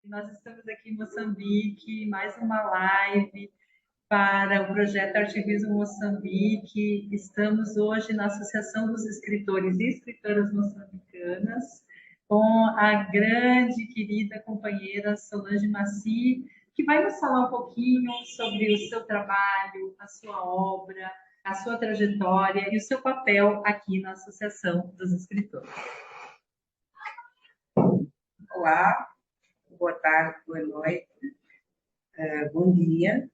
Nós estamos aqui em Moçambique, mais uma live para o projeto Artivismo Moçambique. Estamos hoje na Associação dos Escritores e Escritoras Moçambicanas, com a grande, querida companheira Solange Maci, que vai nos falar um pouquinho sobre o seu trabalho, a sua obra, a sua trajetória e o seu papel aqui na Associação dos Escritores. Olá, boa tarde, boa noite, bom dia.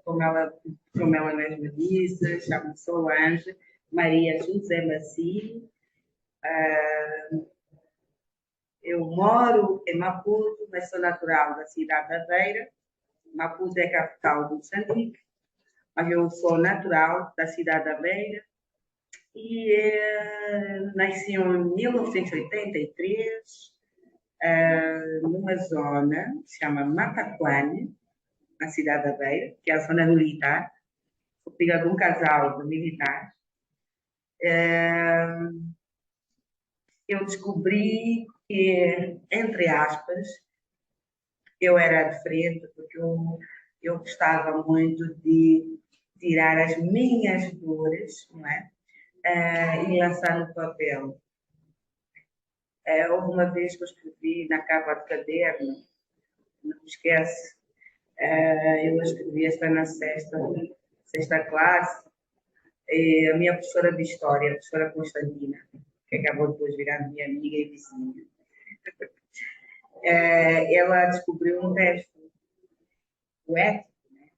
Como ela mesma disse, chamo-me Solange Maria José Maci. Eu moro em Maputo, mas sou natural da cidade da Beira. Maputo é a capital do Moçambique, mas eu sou natural da cidade da Beira. E nasci em 1983, numa zona que se chama Mataquane, na cidade da Beira, que é a zona militar. Sou filha de um casal de militares. Eu descobri que, entre aspas, eu era diferente, porque eu gostava muito de tirar as minhas dores, não é? E lançar no papel. Houve uma vez que eu escrevi na capa de caderno, não me esquece, eu escrevi esta na sexta classe, e a minha professora de História, a professora Constantina, que acabou depois virando minha amiga e vizinha, ela descobriu um texto poético, né?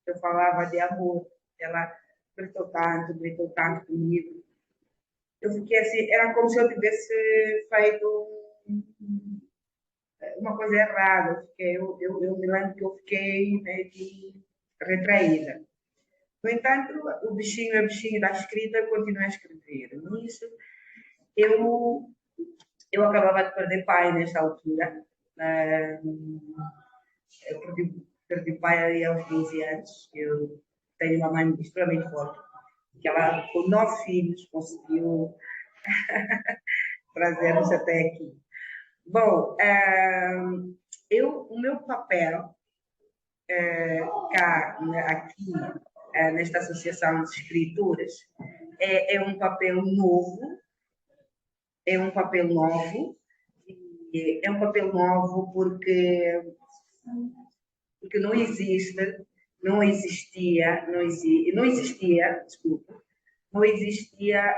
Eu falava de amor, ela gritou tanto comigo. Eu fiquei assim, era como se eu tivesse feito uma coisa errada. Eu me lembro que eu fiquei meio que retraída. No entanto, o bichinho é bichinho da escrita, eu continuei a escrever. Nisso, eu acabava de perder pai nesta altura. Eu perdi pai aí aos 15 anos. Eu tenho uma mãe extremamente forte, que ela, com 9 filhos, conseguiu trazer-nos até aqui. Bom, o meu papel aqui, nesta Associação de Escrituras, é um papel novo, é um papel novo porque não existia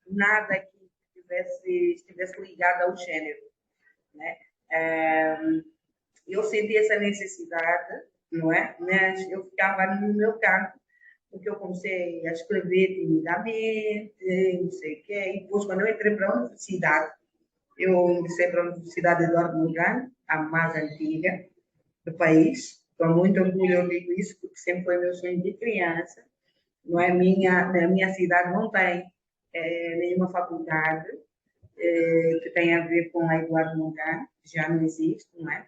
nada que estivesse ligado ao gênero, né? Eu senti essa necessidade, não é? Mas eu ficava no meu canto, porque eu comecei a escrever timidamente, não sei o quê, e depois, quando eu entrei para a universidade, eu ingressei para a Universidade de Eduardo Mondlane, a mais antiga do país. Com muito orgulho eu digo isso, porque sempre foi meu sonho de criança. Não é na minha cidade não tem nenhuma faculdade que tenha a ver com a Eduardo Mondlane, já não existe, não é?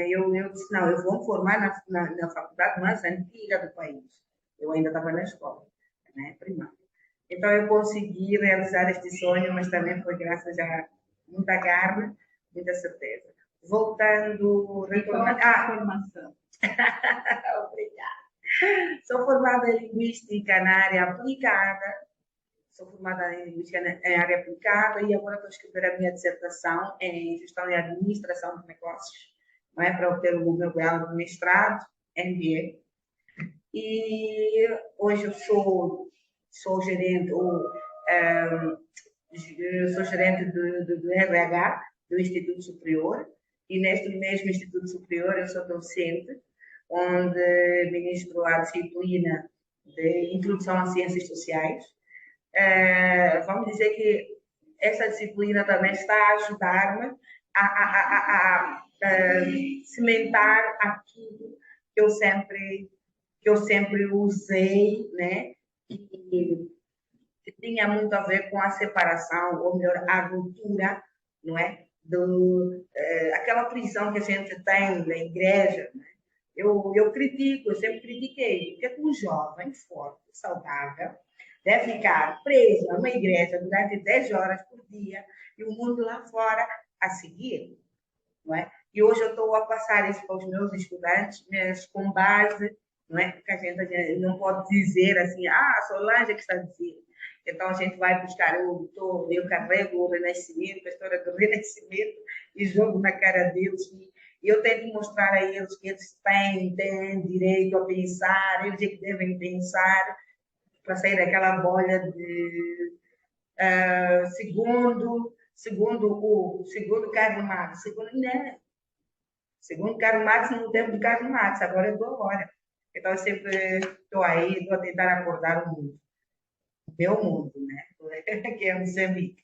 Eu disse, não, eu vou me formar na faculdade mais antiga do país. Eu ainda estava na escola, né, primária. Então, eu consegui realizar este sonho, mas também foi graças a muita garra, muita certeza. Voltando... formação. Obrigada. Sou formada em Linguística na área aplicada. E agora estou a escrever a minha dissertação em Gestão e Administração de Negócios, não é? Para obter o meu grau de mestrado, MBA. E hoje eu sou gerente, sou gerente do RH, do Instituto Superior, e neste mesmo Instituto Superior eu sou docente, onde ministro a disciplina de Introdução às Ciências Sociais. Vamos dizer que essa disciplina também está a ajudar-me a cimentar aquilo que eu sempre usei, né? Que tinha muito a ver com a separação, ou melhor, a ruptura, não é? Aquela prisão que a gente tem na igreja, né? Eu sempre critiquei, porque é um jovem forte, saudável, deve ficar preso numa igreja durante 10 horas por dia, e o mundo lá fora a seguir, não é? E hoje eu estou a passar isso para os meus estudantes, mas com base, não é? Porque a gente não pode dizer assim, a Solange é que está a dizer. Então a gente vai buscar, eu carrego o Renascimento, a história do Renascimento, e jogo na cara deles. E eu tento mostrar a eles que eles têm direito a pensar, eles é que devem pensar, para sair daquela bolha de segundo Karl Marx, segundo Karl Marx no tempo de Karl Marx, agora eu dou agora. Então eu sempre estou aí, estou a tentar acordar o mundo, o meu mundo, né? Que é Moçambique.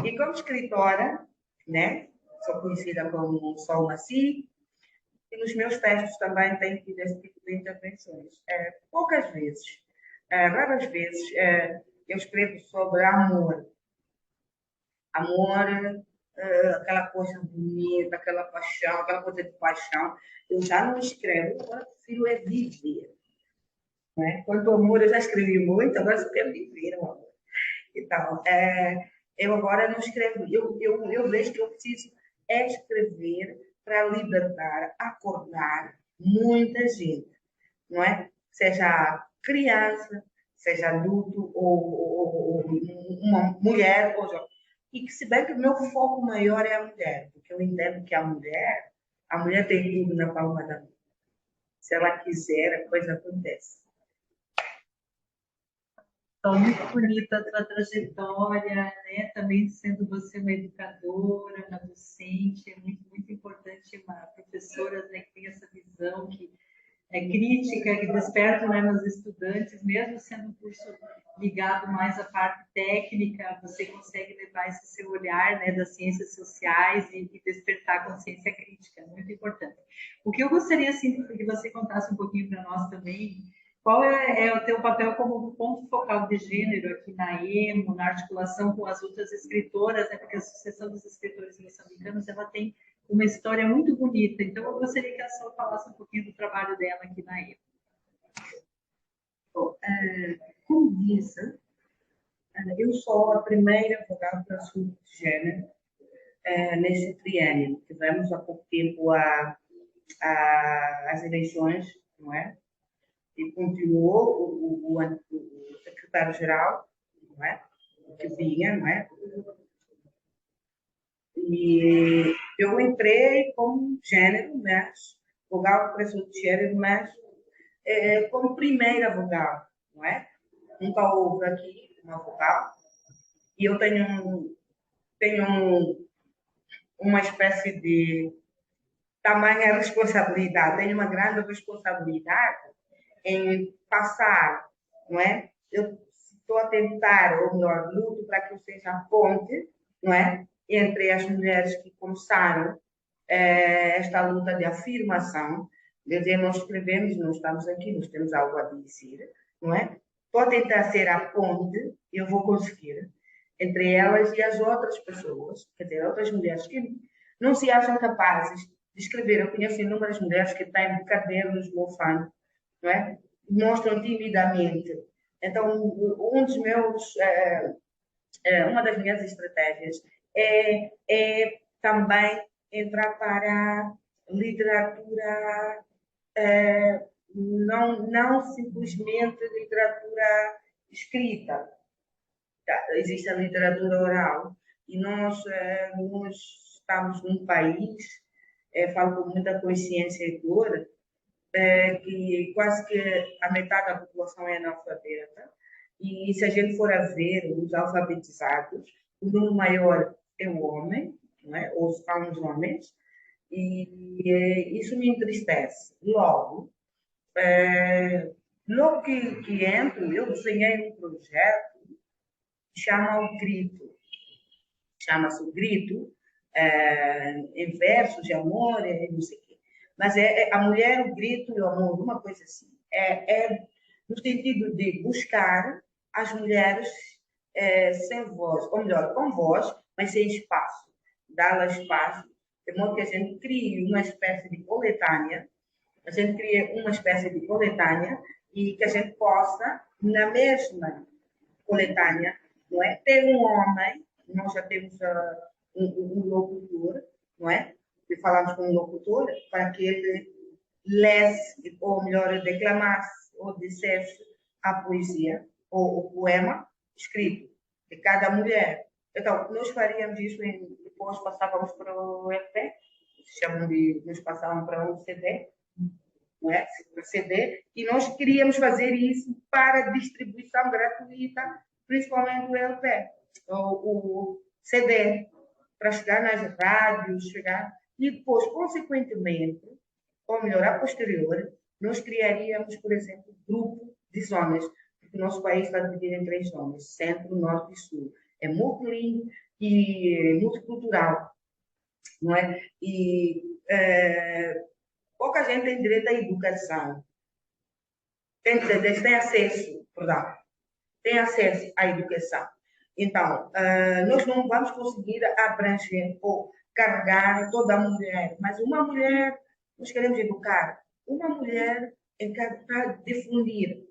E como escritora, né? Sou conhecida como Sol Maci, e nos meus textos também tenho tido esse tipo de intervenções. Poucas vezes, raras vezes, eu escrevo sobre amor. Amor, aquela coisa bonita, aquela paixão, aquela coisa de paixão. Eu já não escrevo, agora prefiro é viver. Né? Quanto ao amor, eu já escrevi muito, agora só quero viver o amor. Então, eu agora não escrevo, eu vejo que eu preciso escrever para libertar, acordar muita gente, não é? Seja criança, seja adulto ou uma mulher, ou jovem. E que se bem que o meu foco maior é a mulher, porque eu entendo que a mulher tem tudo na palma da mão. Se ela quiser, a coisa acontece. Então, muito bonita a tua trajetória, né? Também sendo você uma educadora, uma docente, é muito, muito importante uma professora, né, que tem essa visão que é crítica, que desperta, né, nos estudantes, mesmo sendo um curso ligado mais à parte técnica, você consegue levar esse seu olhar, né, das ciências sociais e despertar a consciência crítica, muito importante. O que eu gostaria, assim, que você contasse um pouquinho para nós também, qual é o teu papel como ponto focal de gênero aqui na EMO, na articulação com as outras escritoras, né, porque a Associação dos Escritores Moçambicanos, ela tem uma história muito bonita. Então, eu gostaria que a Sol falasse um pouquinho do trabalho dela aqui na EMO. Como disse, eu sou a primeira vogal para assunto de género nesse triênio. Tivemos há pouco tempo as eleições, não é? E continuou o secretário-geral, não é? Que vinha, não é? E eu entrei como gênero, mas vogal para assunto de género, mas como primeira vogal, não é? Nunca houve aqui uma vogal. E eu tenho uma espécie de tamanha responsabilidade, tenho uma grande responsabilidade em passar, não é? Eu estou a tentar, ou melhor, luto para que eu seja a ponte, não é? Entre as mulheres que começaram esta luta de afirmação, de dizer, nós escrevemos, não estamos aqui, nós temos algo a dizer, não é? Estou a tentar ser a ponte, eu vou conseguir, entre elas e as outras pessoas, quer dizer, outras mulheres que não se acham capazes de escrever. Eu conheço inúmeras mulheres que têm cadernos mofando, não é? Mostram timidamente. Então, uma das minhas estratégias é também entrar para a literatura, não simplesmente literatura escrita. Existe a literatura oral e nós estamos num país, falo com muita consciência e dor, que quase que a metade da população é analfabeta. E se a gente for a ver os alfabetizados, o número maior é o homem, não é? Ou são os homens, e isso me entristece. Logo que entro, eu desenhei um projeto que chama o Grito. Chama-se o Grito, em versos de amor, não sei o quê. Mas a mulher, o grito e o amor, uma coisa assim. No sentido de buscar as mulheres sem voz, ou melhor, com voz, mas sem espaço. Dá-las espaço, de modo que a gente crie uma espécie de coletânea, e que a gente possa, na mesma coletânea, não é? Ter um homem, nós já temos um locutor, não é? E falamos com um locutor para que ele lesse, ou melhor, declamasse ou dissesse a poesia ou o poema escrito de cada mulher. Então, nós faríamos isso e depois passávamos para o EP, chamam de, nos passavam para um CD, não é? CD, e nós queríamos fazer isso para distribuição gratuita, principalmente o LP, o CD, para chegar nas rádios, chegar, e depois, consequentemente, ou melhor, a posterior, nós criaríamos, por exemplo, grupo de zonas, porque o nosso país está dividido em 3 zonas, centro, norte e sul. É multilingue e multicultural, não é? E pouca gente tem direito à educação. Tem acesso, perdão, tem acesso à educação. Então, nós não vamos conseguir abranger ou carregar toda a mulher, mas uma mulher, nós queremos educar, uma mulher para difundir,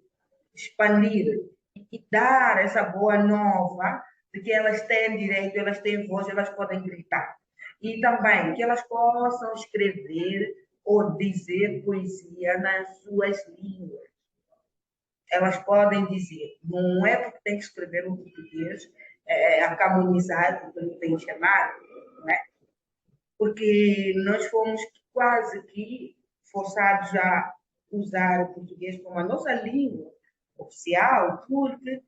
expandir e dar essa boa nova de que elas têm direito, elas têm voz, elas podem gritar. E também que elas possam escrever ou dizer poesia nas suas línguas. Elas podem dizer, não é porque tem que escrever um português acamonizado, como tem chamado, não é? Porque nós fomos quase que forçados a usar o português como a nossa língua oficial, porque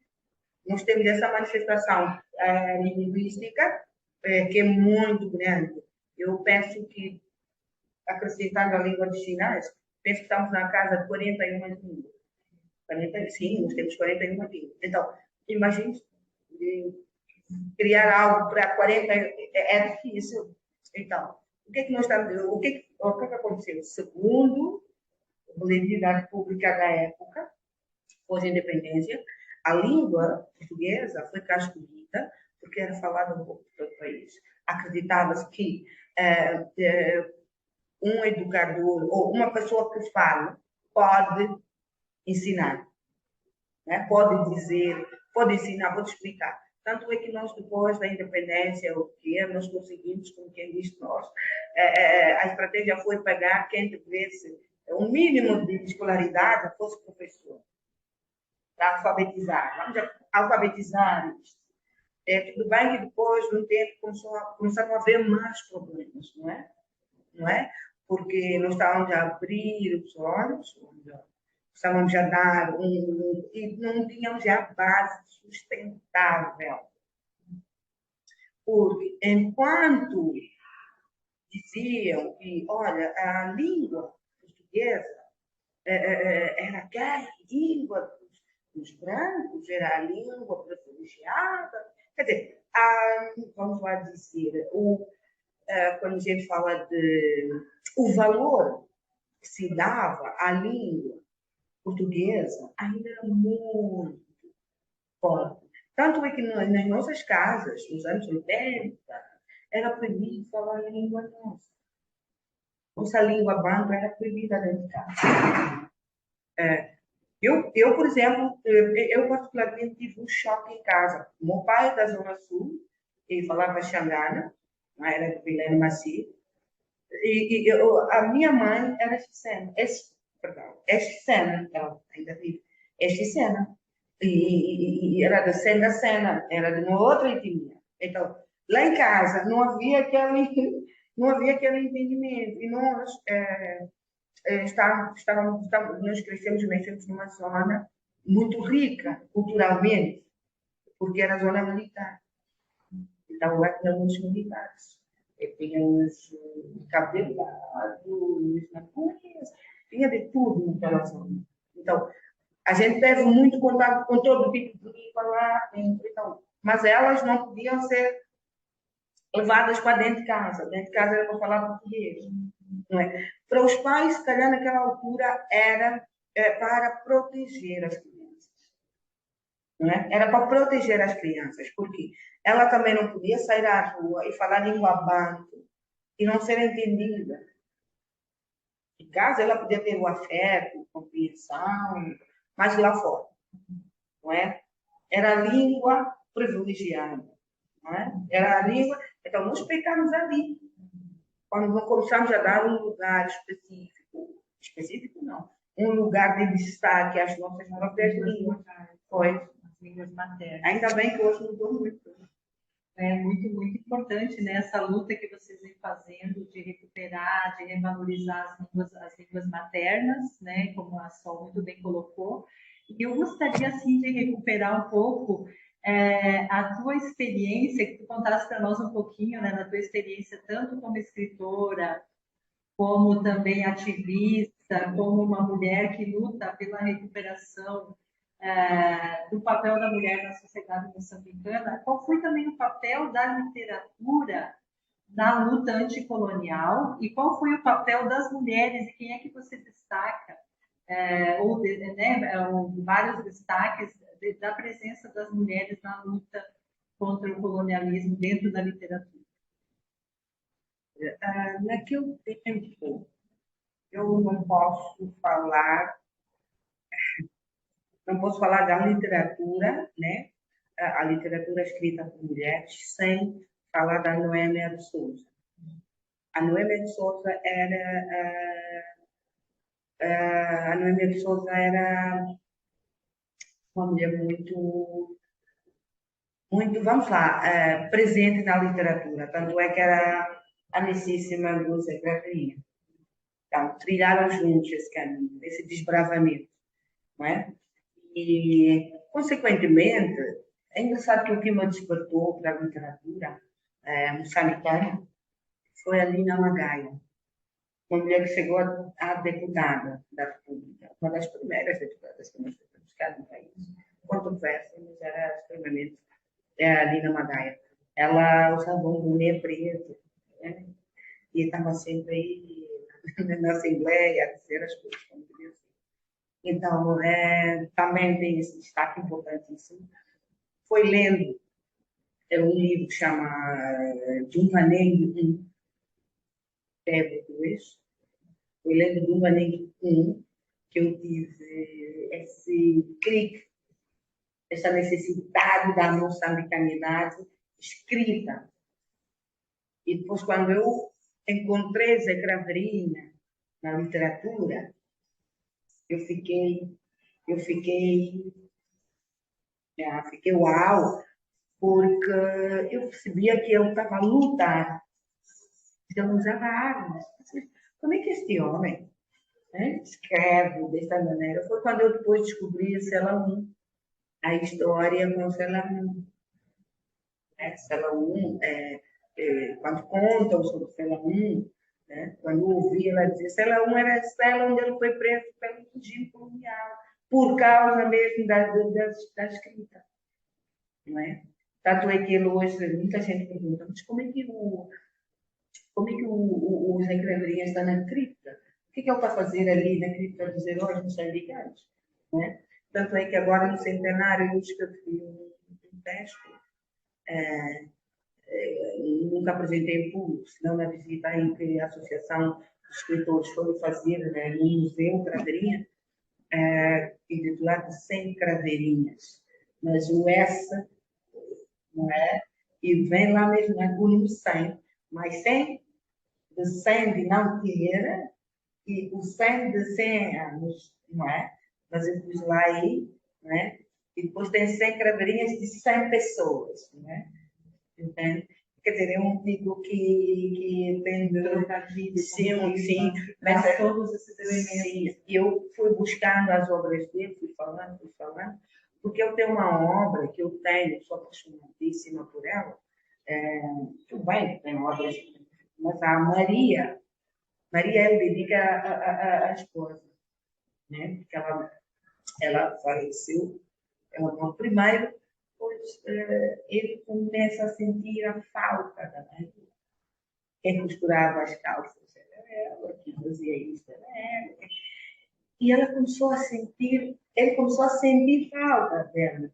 nós temos essa manifestação linguística que é muito grande. Eu penso que, acrescentando a língua de chinês, penso que estamos na casa de 41 línguas. 40, sim, nós temos 41 línguas. Então, imagine criar algo para 40 é difícil. Então, o que é que nós estamos, o que aconteceu? Segundo o Boletim da República da época, pós-independência, a língua portuguesa foi castigada porque era falada um pouco de todo o país. Acreditava-se que um educador ou uma pessoa que fala pode ensinar, né? Pode dizer, pode ensinar, pode explicar. Tanto é que nós, depois da independência, nós conseguimos, como quem diz nós, a estratégia foi pegar quem tivesse um mínimo de escolaridade, fosse professor, para alfabetizar. Vamos alfabetizar isto. Tudo bem que depois, no tempo, começaram a haver mais problemas, não é? Não é? Porque nós estávamos a abrir os olhos, estávamos a dar e não tínhamos já base sustentável. Porque enquanto diziam que, olha, a língua portuguesa era aquela língua dos brancos, era a língua privilegiada, quer dizer, vamos lá dizer, quando a gente fala de o valor que se dava à língua portuguesa ainda era muito forte. Tanto é que nas nossas casas, nos anos 80, era proibido falar a língua nossa. Nossa língua banca era proibida dentro de casa. Eu, por exemplo, eu particularmente tive um choque em casa. O meu pai é da Zona Sul, ele falava xangana, era de Vilene Maci, e a minha mãe era xicena. É xicena, ela ainda vive. É xicena. E era da Sena, era de uma outra etnia. Então, lá em casa não havia aquele entendimento. E nós nós crescemos numa zona muito rica culturalmente, porque era a zona militar. Então, lá tinha muitos militares. Tinha os cabelados, os nacuras, tinha de tudo naquela zona. Então, a gente teve muito contato com todo tipo de língua lá dentro. Então, mas elas não podiam ser levadas para dentro de casa. Dentro de casa era para falar português. Não é? Para os pais, se calhar, naquela altura, era para proteger as crianças. Não é? Era para proteger as crianças, porque ela também não podia sair à rua e falar língua banto e não ser entendida. Em casa, ela podia ter o afeto, a compreensão, mas lá fora, não é? Era a língua privilegiada. não é? Era a língua. Então, nós pecamos ali. Quando não começamos a dar um lugar específico não, um lugar de destaque às nossas próprias línguas. Pois. As línguas maternas. Ainda bem que hoje mudou muito. É muito, muito importante, né, essa luta que vocês vêm fazendo de recuperar, de revalorizar as línguas maternas, né, como a Sol muito bem colocou. E eu gostaria, assim, de recuperar um pouco a tua experiência, que tu contasse para nós um pouquinho, né, da tua experiência tanto como escritora, como também ativista, como uma mulher que luta pela recuperação do papel da mulher na sociedade moçambicana, qual foi também o papel da literatura na luta anticolonial e qual foi o papel das mulheres e quem é que você destaca, vários destaques da presença das mulheres na luta contra o colonialismo dentro da literatura? Naquele tempo, eu não posso falar da literatura, né? A literatura escrita por mulheres, sem falar da Noêmia de Souza. A Noêmia de Souza era uma mulher muito, vamos lá, presente na literatura. Tanto é que era amicíssima do Zé Gravinha. Então, trilharam juntos esse caminho, esse desbravamento, não é? E, consequentemente, é engraçado que o que me despertou para a literatura moçambicana foi a Lina Magaia, uma mulher que chegou a deputada da República, uma das primeiras deputadas que nós temos buscado no país. Controvérsia, mas era extremamente a Lina Magaia. Ela usava um boné preto, né? E estava sempre aí na Assembleia a dizer as coisas como devia ser. Então, também tem esse destaque importantíssimo. Foi lendo um livro que chama Dumbaneng 1, foi lendo Dumbaneng 1 que eu tive esse clique, essa necessidade da moçambicanidade escrita. E depois, quando eu encontrei Zé Craveirinha na literatura, eu fiquei uau, porque eu percebia que ele estava a lutar, que ele usava armas. Como é que este homem escreve desta maneira? Foi quando eu depois descobri Selaun, a história com Selaun. Selaun, quando contam sobre Selaun, quando eu ouvi ela dizer, Selaun era a cela onde ele foi preso pelo regime colonial, por causa mesmo da escrita. Não é? Tanto é que ele hoje, muita gente pergunta, mas como é que o Zé Craveirinha está na cripta? O que é que ele está a fazer ali na cripta dos heróis moçambicanos? Não é? Tanto é que agora no centenário eu escrevi um texto, nunca apresentei em público, senão na visita em que a Associação de Escritores foi fazer no Museu Craveirinha, intitulado 100 Craveirinhas. Mas o S, não é? E vem lá mesmo na número 100, mas 100 de 100 de não ter e o 100 de 100 anos, não é? Mas eu pus lá aí, não é? E depois tem 100 craveirinhas de 100 pessoas, não é? Entende? Quer dizer, é um tipo que tem de... Sim, mas todos esses elementos. Sim, eu fui buscando as obras dele, fui falando, porque eu tenho uma obra que eu tenho, sou apaixonadíssima por ela, tudo bem, tem obras, mas a Maria ele dedica à esposa, né? Porque ela faleceu, ela morreu primeiro, depois ele começa a sentir a falta da Maria. Quem costurava as calças era ela, quem fazia isso era ela. E ele começou a sentir falta dela.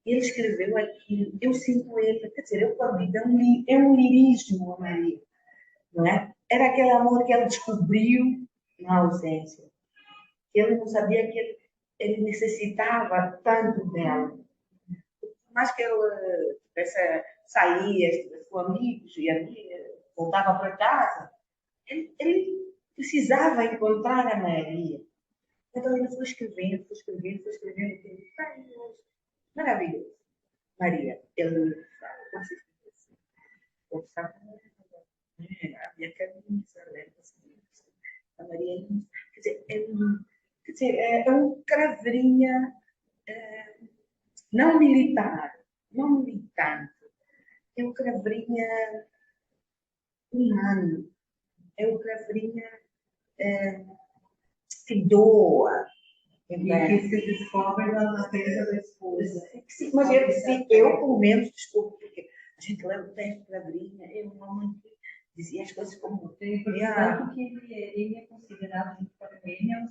Ele escreveu aquilo, eu sinto ele, quer dizer, eu para mim, é um lirismo a Maria, não é? Era aquele amor que ele descobriu na ausência. Ele não sabia que ele necessitava tanto dela. mais que ele saía, estivesse com amigos e voltava para casa, ele precisava encontrar a Maria. Então ele foi escrevendo, foi escrevendo, foi escrevendo. Maravilhoso. Maria, ele conversava com a minha camisa, a Maria, quer dizer, é um cravrinha não militar, não militante, é um cravrinha humano, é um cravrinha que doa. E que se descobre na natureza da esposa. Sim, mas eu, pelo menos, desculpe, porque a gente leva o texto cravrinha, eu, uma mãe que dizia as coisas como... Tanto que ele é considerado, junto com a Armênia,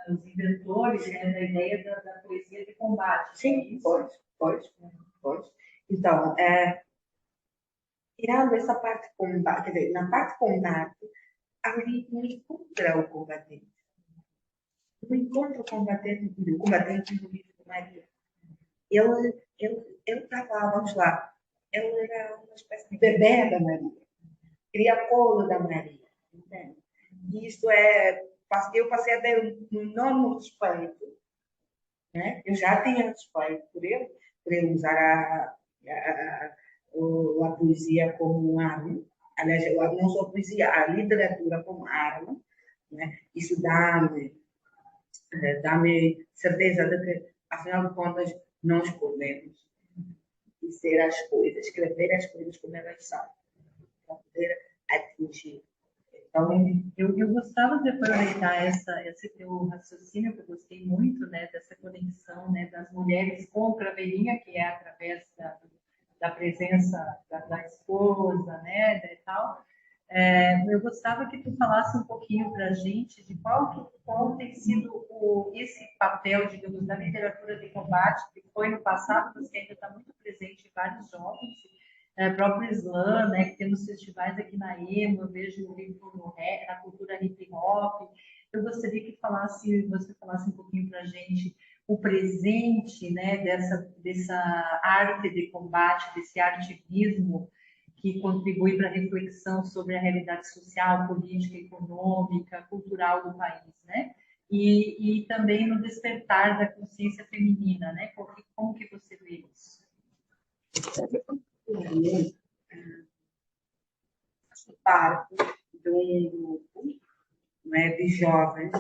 os inventores, né, da ideia da poesia de combate. Sim, pode. Então, tirando essa parte de combate, quer dizer, na parte de combate, ali não encontra o combatente. Não encontra o combatente no livro de Maria. Ele estava, vamos lá, ele era uma espécie de bebê da Maria. Queria colo da Maria. Entende? E isto eu passei a ter um enorme respeito. Né? Eu já tinha respeito por ele usar a poesia como um arma. Aliás, não só a poesia, a literatura como arma. Né? Isso dá-me certeza de que, afinal de contas, nós podemos dizer as coisas, escrever as coisas como elas são, para poder atingir. Então, eu gostava de aproveitar esse teu raciocínio, que eu gostei muito, né, dessa conexão, né, das mulheres com a craveirinha, que é através da presença da esposa, né, e tal. Eu gostava que tu falasse um pouquinho para a gente de qual tem sido esse papel, digamos, da literatura de combate, que foi no passado, mas que ainda está muito presente em vários jovens, próprio slam, né, que temos festivais aqui na EMO, eu vejo na cultura hip hop. Eu gostaria que você falasse um pouquinho para a gente o presente, né, dessa arte de combate, desse ativismo que contribui para a reflexão sobre a realidade social, política, econômica, cultural do país, né? E também no despertar da consciência feminina, né? Como que você vê isso? Faço parte de um grupo, né, de jovens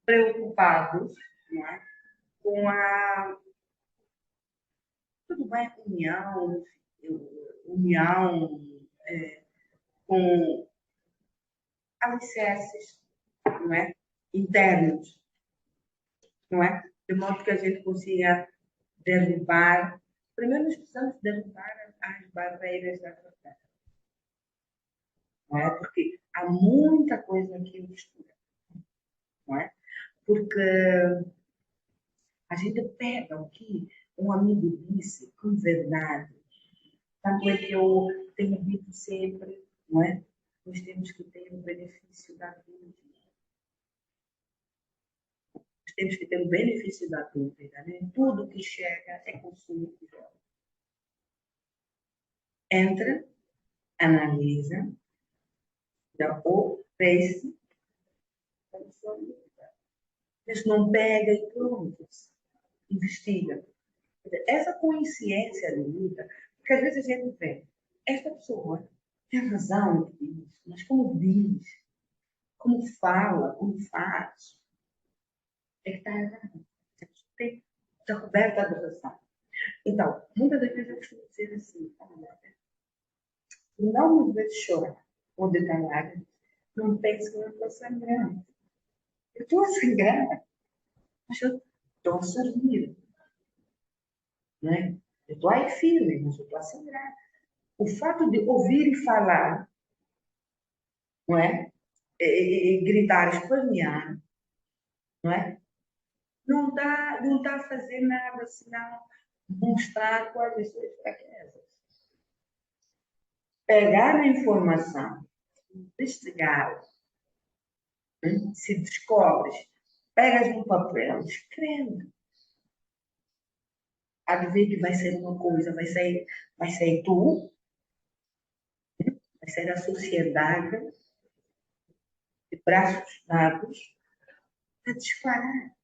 preocupados, né, com tudo bem, união com alicerces, não é? Internos, não é? De modo que a gente consiga derrubar. Primeiro, nós precisamos derrubar as barreiras da fronteira, não é? Porque há muita coisa aqui mistura, não é? Porque a gente pega o que um amigo disse com verdade. Tanto é que eu tenho dito sempre, não é? Nós temos que ter o benefício da dúvida. Nós temos que ter o benefício da dúvida, né? Tudo que chega é consumível. Entra, analisa, dá o preço, mas não pega e pronto. Investiga. Essa consciência de luta, porque às vezes a gente vê, esta pessoa tem razão no que diz, mas como diz, como fala, como faz, é que está errado. Está coberta de razão. Então, muitas das vezes eu costumo dizer assim, não me vejo chorar ou detalhar, não pense que eu estou sangrando. Eu estou a sangrar, mas eu estou a sorrir. Né? Eu estou aí firme, mas eu estou a sangrar. O fato de ouvir e falar, não é? E gritar, espernear, não é? Não está a fazer nada senão mostrar quais as suas fraquezas. Pegar a informação, investigá-la, se descobres, pegas no papel, escreve. há de ver que vai ser uma coisa, vai ser tu, vai ser a sociedade de braços dados a disparar.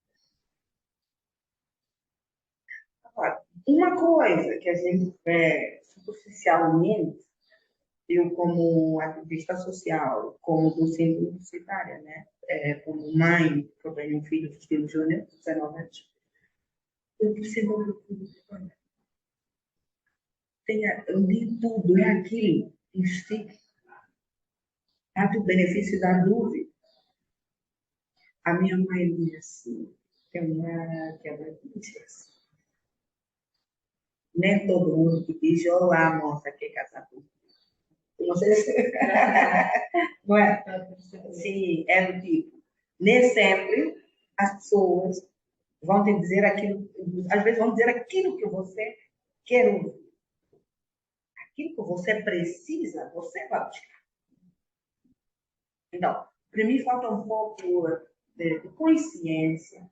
Agora, uma coisa que a gente vê superficialmente, eu como ativista social, como docente universitária, né? Como mãe, que eu tenho um filho vestido júnior, 19 anos, eu percebo que tudo de tudo é aquilo, investir. Há o benefício da dúvida. A minha mãe diz assim, tem uma quebra de diz, nem todo mundo que diz, olá, moça, quer casar comigo. Não sei se... Não é? Sim, é do tipo, nem sempre as pessoas vão te dizer aquilo, às vezes vão dizer aquilo que você quer ouvir. Aquilo que você precisa, você vai buscar. Então, para mim falta um pouco de consciência,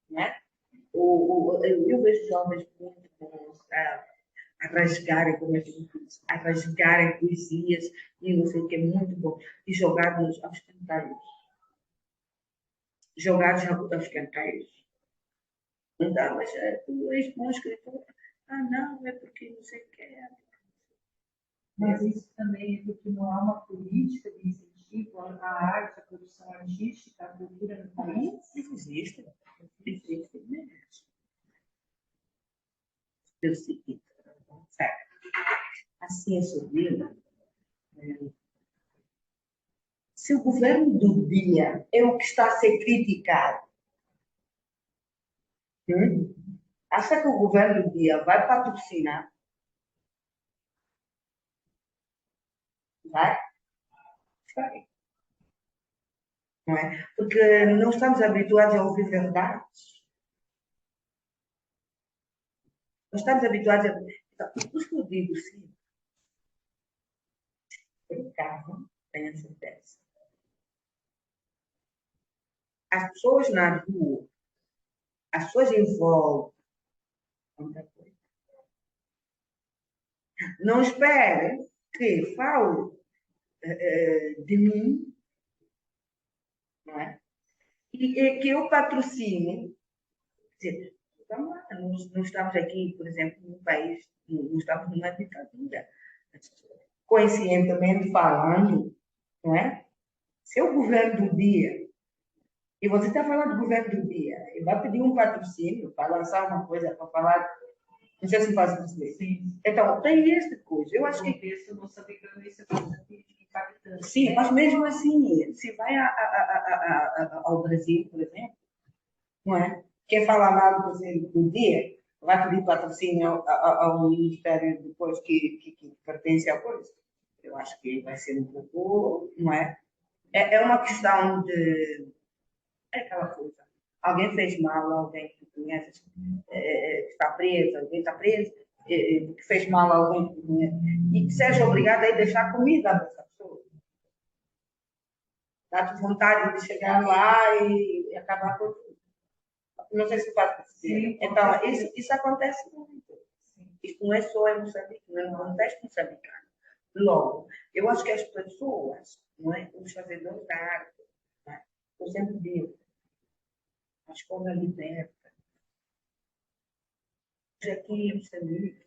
né? Eu vejo jovens muito bons a rasgarem, como eu digo, a rasgarem poesias e não sei o que é muito bom, e jogados aos canteiros. Jogados aos canteiros. Não dá, mas tu és bom escritor. Ah, não, é porque não sei o que é. Mas isso também é porque não há uma política de incentivo à arte, à produção artística, à cultura no país? Existe. Existe mesmo. Eu sei que, certo? A ciência viva, se o governo do dia é o que está a ser criticado, acha que o governo do dia vai patrocinar? Vai? Vai. Não é? Porque não estamos habituados a ouvir verdades. Não estamos habituados a... Então, por isso que eu digo, sim, em casa, tenha certeza. As pessoas na rua, as pessoas em volta, muita coisa. Não espere que fale de mim, não é? E que eu patrocine. Quer dizer, vamos lá, não estamos aqui, por exemplo, num país, não estamos numa ditadura. Conscientemente falando, não é? Se o governo do dia, e você está falando do governo do dia, e vai pedir um patrocínio para lançar uma coisa, para falar, não sei se faz perceber. Sim. Então, tem esta coisa. Eu acho que. Isso não sabia que isso é bastante impactante. Sim, mas mesmo assim, se vai ao Brasil, por exemplo, não é? Quem fala mal do Brasil do dia vai pedir patrocínio ao Ministério depois que pertence ao coisa. Eu acho que vai ser um pouco, não é? É uma questão de. É aquela coisa. Alguém fez mal, alguém que conhece, está preso, alguém está preso, que fez mal a alguém que conhece, e que seja obrigado a ir deixar comida a essa pessoa. Dá-te vontade de chegar lá e acabar com tudo. Não sei se faz perceber. Então, isso acontece muito. Isso não é só em Moçambique, não é no contexto moçambicano. Logo, eu acho que as pessoas, não é? Os fazedores da arte, não é? Eu sempre digo, a escola liberta. Aqui em Moçambique,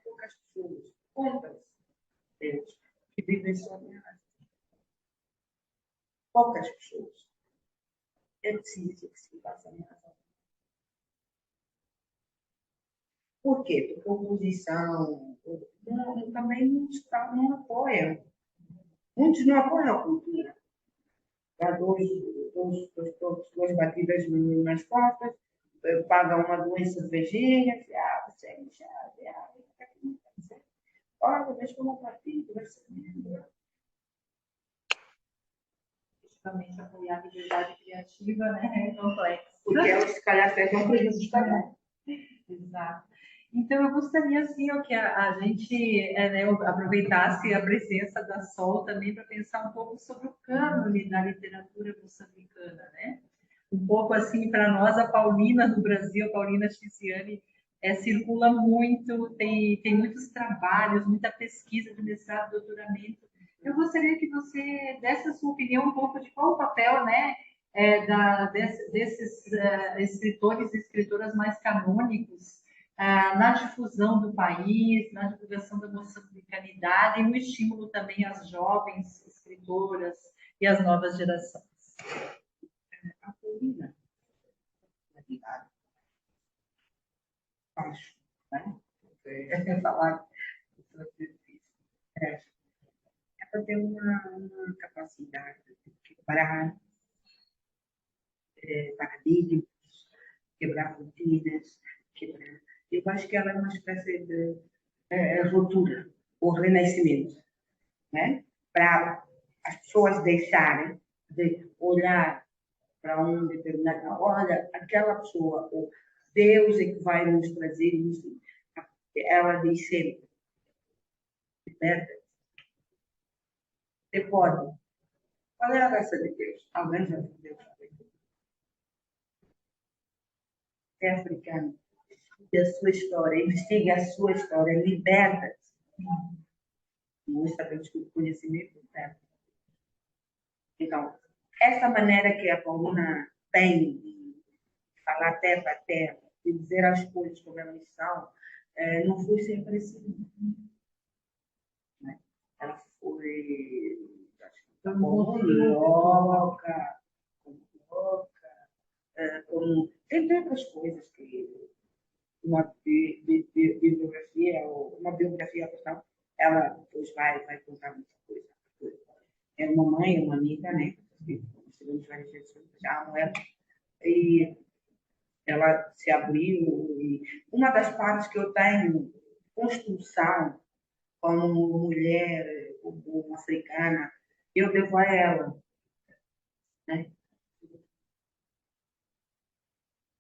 poucas pessoas, poucas deles, que vivem só de arte. Poucas pessoas. É preciso que se faça mais. Por quê? Porque a oposição também não apoia. Muitos não apoiam a cultura. Dá duas batidas nas costas, pagam uma doença cervejinha, você é inchado, olha, deixa eu um partido, vai ser Justamente apoiar a liberdade criativa, né? É complexo. porque elas, se calhar, sejam prejuízos também. Exato. Então, eu gostaria, assim, que a gente né, aproveitasse a presença da Sol também para pensar um pouco sobre o cânone da literatura moçambicana, né? Um pouco, assim, para nós, a Paulina do Brasil, a Paulina Chiziane, circula muito, tem muitos trabalhos, muita pesquisa de mestrado, doutoramento. Eu gostaria que você desse a sua opinião um pouco de qual o papel, né, desses escritores e escritoras mais canônicos na difusão do país, na divulgação da moçambicanidade e no estímulo também às jovens escritoras e às novas gerações. A Paulina, acho, né? Falar ela tem uma capacidade de quebrar paradigmas, quebrar rotinas, quebrar. Eu acho que ela é uma espécie de ruptura, ou renascimento, né? Para as pessoas deixarem de olhar para um determinado, olha, aquela pessoa, ou Deus é que vai nos trazer isso. Ela diz sempre, liberta. Você pode. Qual é a graça de Deus? Alguém já viu Deus? É africano. Estude a sua história, investigue a sua história, liberta-se. Nós sabemos que o conhecimento é. Então, essa maneira que a Paulina tem de falar terra a terra, de dizer as coisas como elas são, não foi sempre assim. Né? Ela foi como louca, como entre outras coisas que uma bibliografia, ou uma biografia, questão, ela depois vai contar muita coisa. É uma mãe, uma amiga, né? Nós tivemos várias vezes já, não é? E ela se abriu. E uma das partes que eu tenho construção como mulher, como africana, eu devo a ela. Né?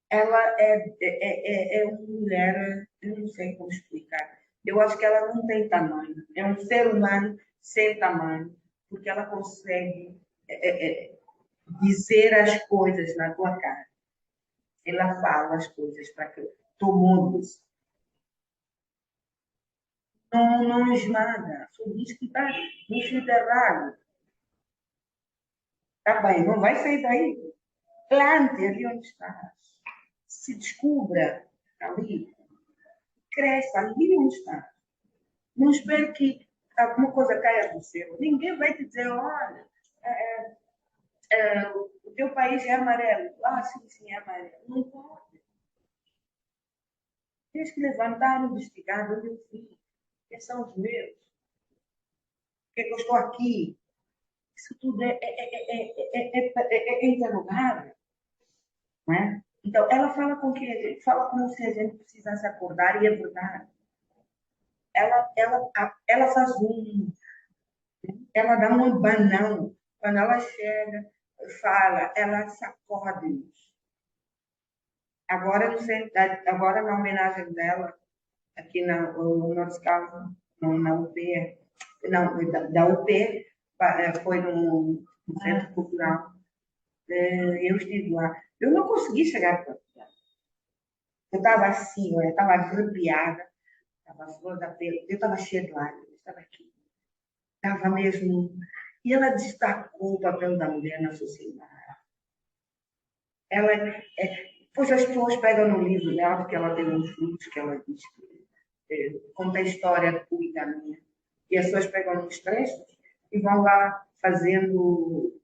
Ela uma mulher, eu não sei como explicar. Eu acho que ela não tem tamanho. É um ser humano sem tamanho, porque ela consegue dizer as coisas na tua cara. Ela fala as coisas para que tu mudes. Não esmaga. Só diz que está no fio errado. Está bem, não vai sair daí. Plante ali onde estás. Se descubra ali. Cresce ali onde estás. Não espere que alguma coisa caia do céu. Ninguém vai te dizer, olha, o teu país é amarelo. Ah, sim, sim, é amarelo. Não pode. Tens que levantar, investigar onde eu vim. Quem são os meus? Por que eu estou aqui? Isso tudo é interrogável. Né? Então, ela fala com que a gente fala como se a gente precisasse acordar, e é verdade. Ela faz ela dá um abanão. Quando ela chega, fala, ela sacode-nos. Agora, não sei, agora na homenagem dela, aqui no nosso caso, na UP, não, da UP, foi no Centro Cultural. Eu estive lá. Eu não consegui chegar para eu estava assim, eu estava arrepiada, estava flor da pele, eu estava cheia de lágrimas, estava aqui. Estava mesmo. E ela destacou o papel da mulher na sociedade. Ela, pois as pessoas pegam no livro dela, porque ela tem uns frutos que ela diz que conta a história tua e da minha. E as pessoas pegam nos trechos e vão lá fazendo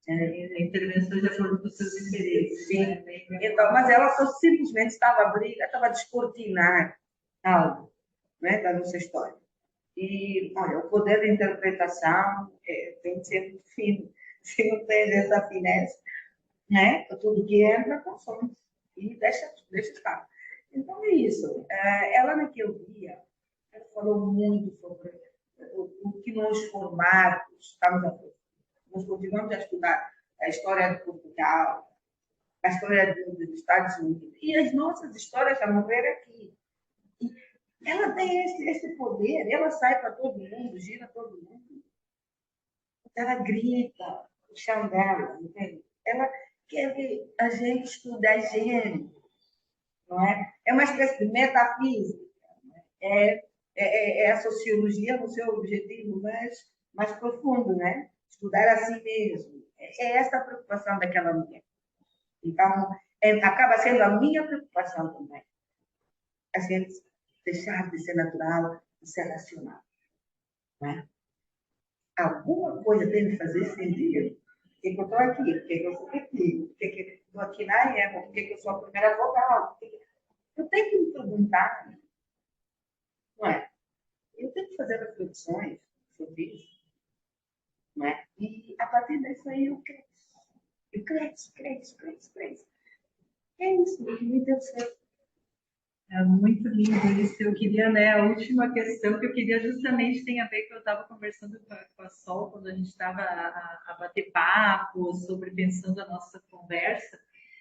intervenções de acordo com os seus interesses. Sim. Então, mas ela só simplesmente estava a briga, estava a descortinar algo, né, da nossa história. E, olha, o poder de interpretação tem que ser muito fino. Se não tem essa finesse, né, tudo que entra, consome. E deixa estar. Então, é isso. Ela, naquele dia, ela falou muito sobre o que nós formados estamos a fazer. Nós continuamos a estudar a história de Portugal, a história dos Estados Unidos e as nossas histórias a morrer aqui. E ela tem esse poder, ela sai para todo mundo, gira todo mundo. Ela grita o chão dela, entende? Ela quer ver a gente estudar a gente, não é? É uma espécie de metafísica, é a sociologia no seu objetivo mais profundo, né? Estudar a si mesmo. É essa a preocupação daquela mulher. Então, acaba sendo a minha preocupação também. A gente deixar de ser natural e ser racional. Né? Alguma coisa tem de fazer sentido. Por que eu estou aqui? Por que eu sou aqui? Por que eu estou aqui na EMA? Por que eu sou a primeira vogal? Eu tenho que me perguntar, não é? Eu tenho que fazer reflexões sobre isso. Não é? E a partir disso aí eu cresço. Eu cresço. É isso, me deu certo. É muito lindo isso. Eu queria, né, a última questão que eu queria justamente tem a ver que eu estava conversando com a Sol quando a gente estava a bater papo sobre pensando a nossa conversa.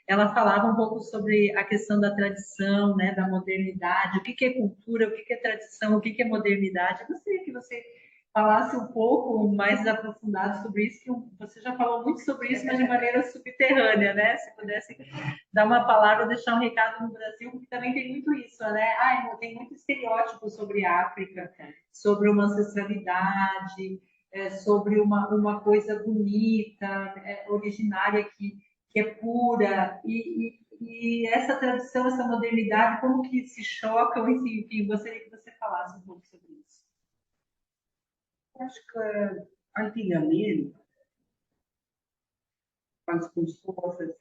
Ela falava um pouco sobre a questão da tradição, né, da modernidade, o que que é cultura, o que que é tradição, o que que é modernidade. Eu gostaria que você falasse um pouco mais aprofundado sobre isso, que você já falou muito sobre isso, mas de maneira subterrânea, né? Se pudesse dar uma palavra, deixar um recado no Brasil, porque também tem muito isso, né? Tem muito estereótipo sobre a África, sobre uma ancestralidade, sobre uma coisa bonita, originária que é pura, e essa tradição, essa modernidade, como que se chocam, enfim, gostaria que você falasse um pouco sobre isso. Acho que antigamente, quando se começou a fazer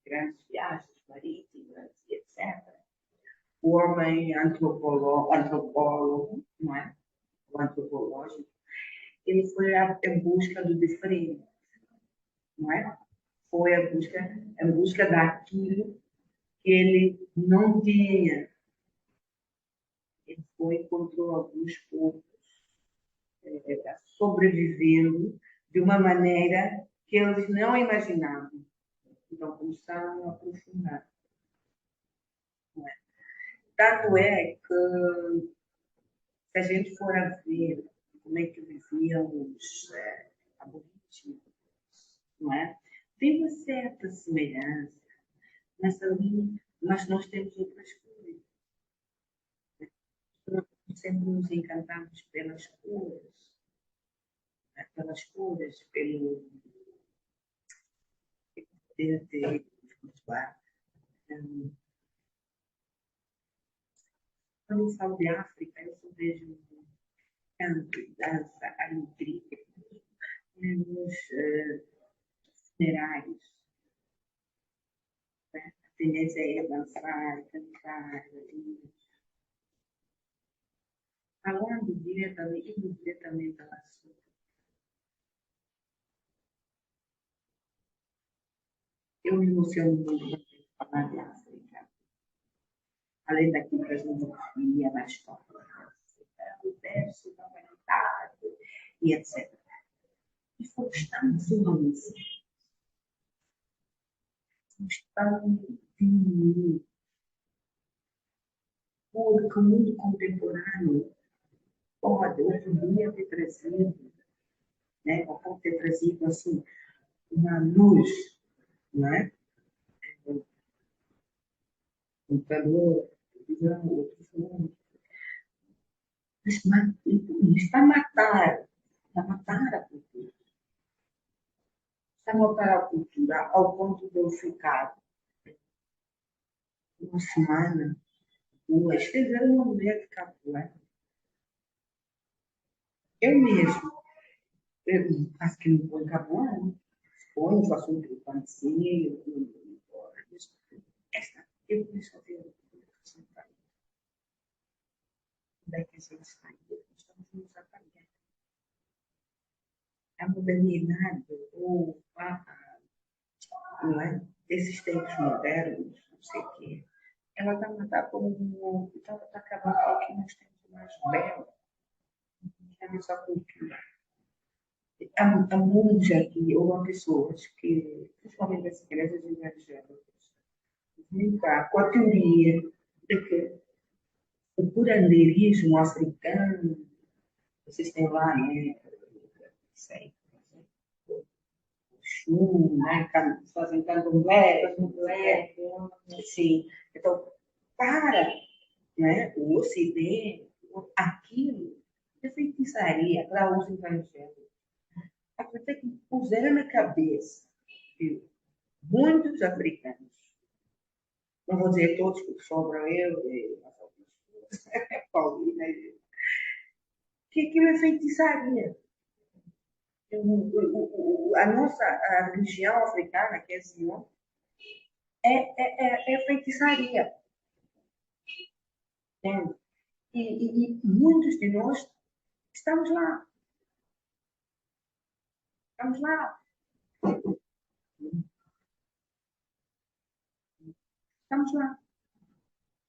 grandes viagens marítimas e etc., o homem antropólogo, não é? O antropológico, ele foi em busca do diferente, não é? Foi em busca daquilo que ele não tinha. Ele foi encontrou alguns povos sobrevivendo de uma maneira que eles não imaginavam. Então, começaram a aprofundar. Não é? Tanto é que, se a gente for a ver como é que viviam os aborígenes, não é? Tem uma certa semelhança, mas nós temos outras coisas. Sempre nos encantamos pelas cores, pelo de quando eu falo de África, eu só vejo canto, dança, alegria, nos funerais. Né? A tendência é dançar, cantar, falando diretamente, indo diretamente ao assunto. Eu me emociono muito quando falar de África. Além da etnografia, da história, do verso, da humanidade, e etc. E fomos tão humanos, fomos tão diminuídos, porque o mundo contemporâneo pode, ou podia ter trazido, né, ou pode ter trazido, assim, uma luz, não é? Computador, televisão, outros mundos. Mas está a matar a cultura. Está a matar a cultura ao ponto de eu ficar uma semana, duas, fazer uma mulher de capoeira. Eu mesmo, eu faço que não põe capoeira, põe, faço um tripancinho, eu começo a ver onde é que a gente está indo, estamos nos atrapalhando. A modernidade, ou não é? Esses tempos modernos, não sei o quê, ela está a matar como está acabando com o que nós temos mais belo, que é a nossa cultura. Há muitos aqui, ou há pessoas que, principalmente das igrejas evangélicas, vêm cá com a teoria de que o curandeirismo africano, vocês têm lá, né? Sei, Exu, né? Fazem candomblé, sim. Então, para, né, o Ocidente, aquilo é feitiçaria para os evangélicos. Até que puseram na cabeça de muitos africanos, não vou dizer todos, porque sobram eu e as outras pessoas, Paulina, que aquilo é feitiçaria. A nossa religião africana, que é Sion, é feitiçaria. Entende? E muitos de nós estamos lá. Estamos lá. Estamos lá.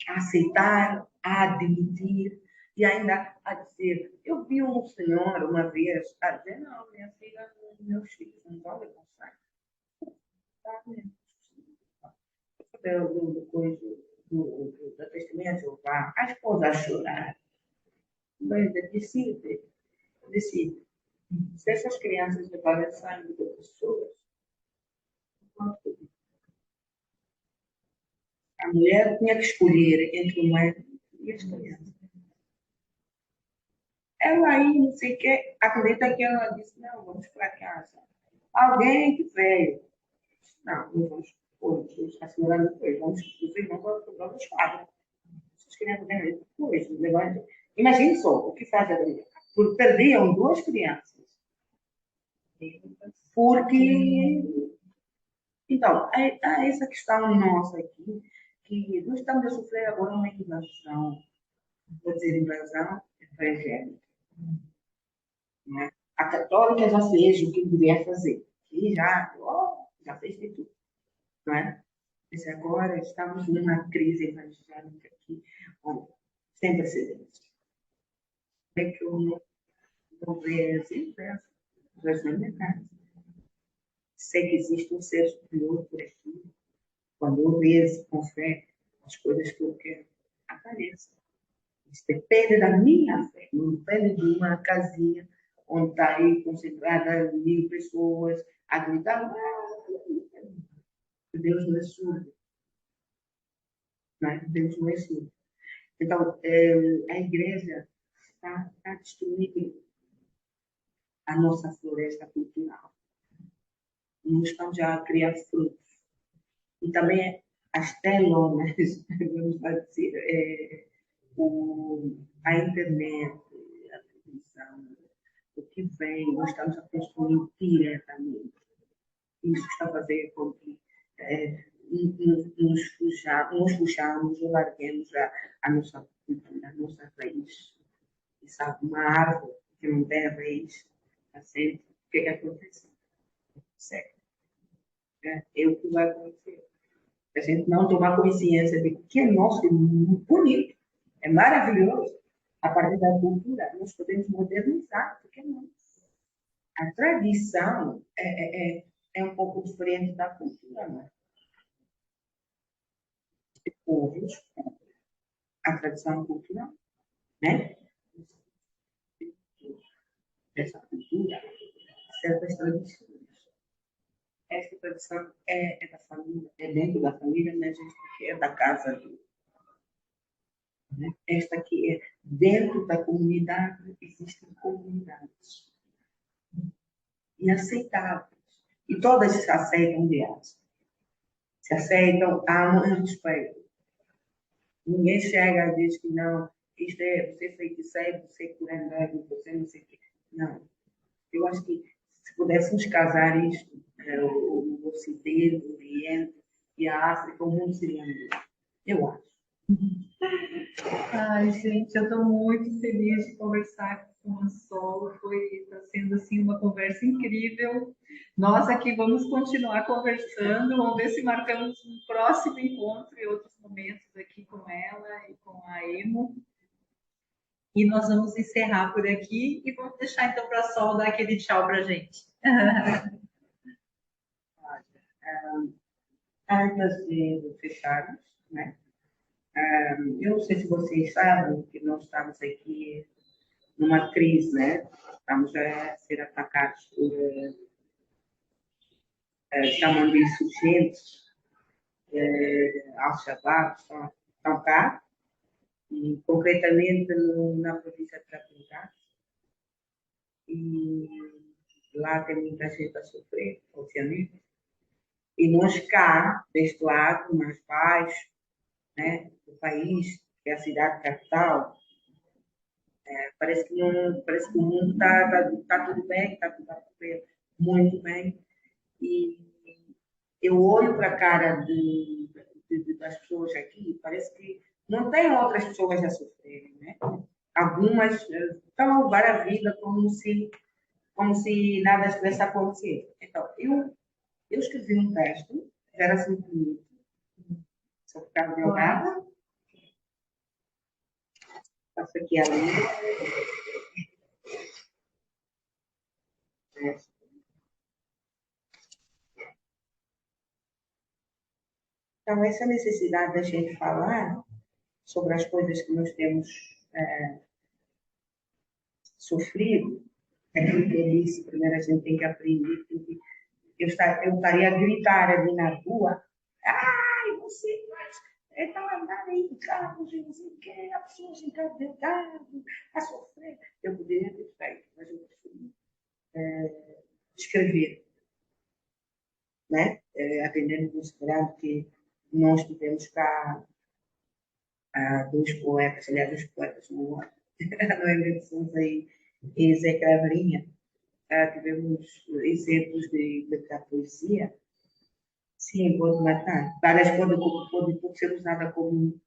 A aceitar, a admitir e ainda a dizer. Eu vi um senhor uma vez a dizer: não, minha filha, meus filhos não vão me passar. Está mesmo. Da testemunha de Jeová, a esposa a chorar. Mas decide. Se essas crianças levarem sangue de pessoas, a mulher tinha que escolher entre o marido e as crianças. Ela aí, não sei o que, acredita que ela disse: não, vamos para casa. Alguém que veio. Não vamos. Hoje, a senhora não foi. Vamos, os irmãos vão os quadros. As crianças vêm depois. Imagine só o que faz a mulher. Porque perdiam duas crianças. Porque. Então, há essa questão nossa aqui, que nós estamos a sofrer agora uma invasão, vou dizer invasão evangélica. Né? A católica já fez o que deveria fazer, e já fez de tudo. Não é? Mas agora estamos numa crise evangélica aqui, sem precedentes. É que eu não vejo assim, mas na minha casa. Sei que existe um ser superior por aqui. Quando eu vejo com fé as coisas que eu quero, aparecem. Isso depende da minha fé, não depende de uma casinha onde está aí concentrada 1000 pessoas a gritar. Deus não é surdo. Né? Deus não é surdo. Então, a igreja está destruindo a nossa floresta cultural. Nós estamos já a criar frutos. E também as telonas, vamos dizer, a internet, a televisão, o que vem, nós estamos a consumir diretamente. Isso está a fazer com que nos puxamos ou larguemos a nossa cultura, a nossa raiz. E sabe, uma árvore que não tem raiz, assim, o que acontece? Seca. É o que vai acontecer. A gente não tomar consciência de que é nosso, é muito bonito, é maravilhoso. A partir da cultura, nós podemos modernizar, porque não. A tradição é um pouco diferente da cultura, não é? Povos, a tradição cultural, né? Essa cultura, certas tradições. Essa tradição é da família, é dentro da família, né, gente? Porque é da casa do. Né? Esta aqui é dentro da comunidade, existem comunidades inaceitáveis. E todas se aceitam, aliás. Se aceitam, amam e respeitam. Ninguém chega e diz que não, isto é você feiticeiro, você é curandeiro, você não sei o quê. Não. Eu acho que se pudéssemos casar isto, o Ocidente, o Oriente e a África, o mundo seria melhor. Eu acho. Ai, gente, eu estou muito feliz de conversar com a Sol. Está sendo assim uma conversa incrível. Nós aqui vamos continuar conversando. Vamos ver se marcamos um próximo encontro e outros momentos aqui com ela e com a Emo. E nós vamos encerrar por aqui e vamos deixar então para a Sol dar aquele tchau para a gente. Antes de fecharmos, né? Eu não sei se vocês sabem que nós estamos aqui numa crise, né? Estamos a ser atacados chamam de insurgentes, Al-Shabaab, estão cá, e concretamente na província de Trapinta. E lá tem muita gente a sofrer, obviamente. E nós cá, deste lado, mais baixo, né, do país, que é a cidade capital, parece que o mundo está tudo bem, está tudo a correr muito bem. E eu olho para a cara das pessoas aqui, parece que não tem outras pessoas a sofrerem, né? Algumas estão a levar a vida como se nada estivesse a acontecer. Então, eu escrevi um texto, era 5 minutos, sobre Cabo Delgado, passo aqui a ler. Então, essa necessidade da gente falar sobre as coisas que nós temos sofrido, é aquilo que eu disse, primeiro a gente tem que aprender, eu estaria a gritar ali na rua, ai, você está andando aí de carros e não sei o quê, a pessoa sem Cabo Delgado, a sofrer. Eu poderia ter feito, mas eu preferi escrever, né? Atendendo considerando que nós tivemos cá dois poetas, aliás, dois poetas no Noemi de Souza e Zé Cabrinha, tivemos exemplos da poesia. Sim, pode matar. Várias pode ser usada como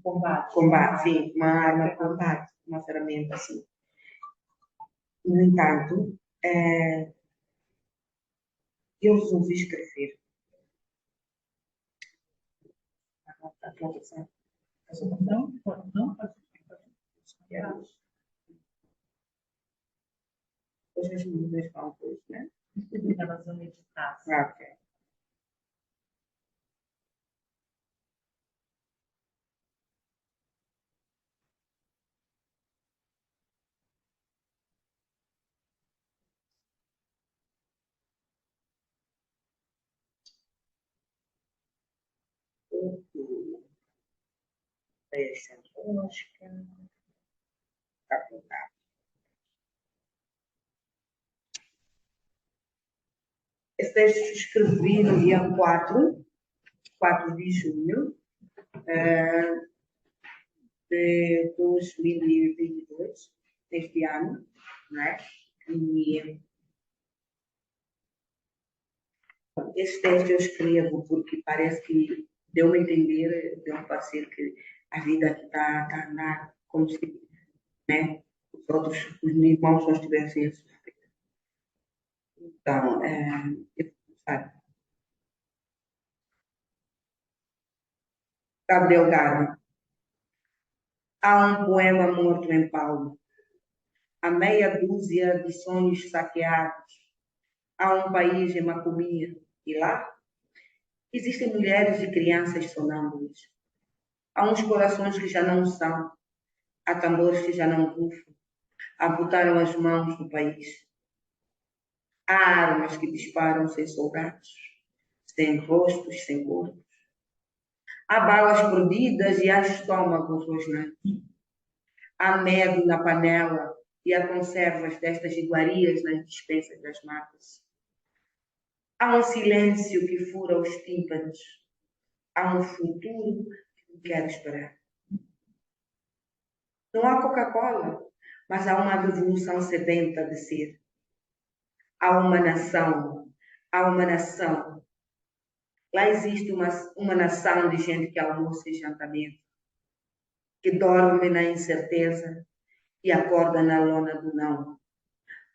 combate, sim, uma arma de combate, uma ferramenta assim. No entanto, eu resolvi escrever. Não, não, Hoje as meninas falam coisas, né? elas vão meditar. Ok. Essa lógica. Tá. Esse texto escrevi no dia 4 de junho de 2022, deste ano, né? E esse texto eu escrevo porque parece que deu-me a entender, deu-me parecer que a vida aqui está a andar como se, né? Os meus irmãos não estivessem a sofrer. Então, sabe? Cabo Delgado. Há um poema morto em Paulo. Há meia dúzia de sonhos saqueados. Há um país em Macomia. E lá existem mulheres e crianças sonâmbulas. Há uns corações que já não são. Há tambores que já não rufam. Amputaram as mãos do país. Há armas que disparam sem soldados, sem rostos, sem corpos. Há balas perdidas e há estômagos rosnantes. Há medo na panela e há conservas destas iguarias nas despensas das matas. Há um silêncio que fura os tímpanos. Há um futuro que não quero esperar. Não há Coca-Cola, mas há uma revolução sedenta de ser. Há uma nação. Há uma nação. Lá existe uma nação de gente que almoça e janta mesmo, que dorme na incerteza e acorda na lona do não.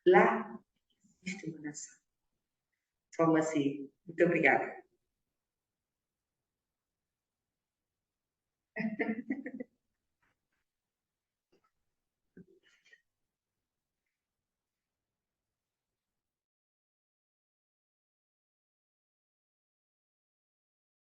Lá existe uma nação. Forma assim. Muito obrigada.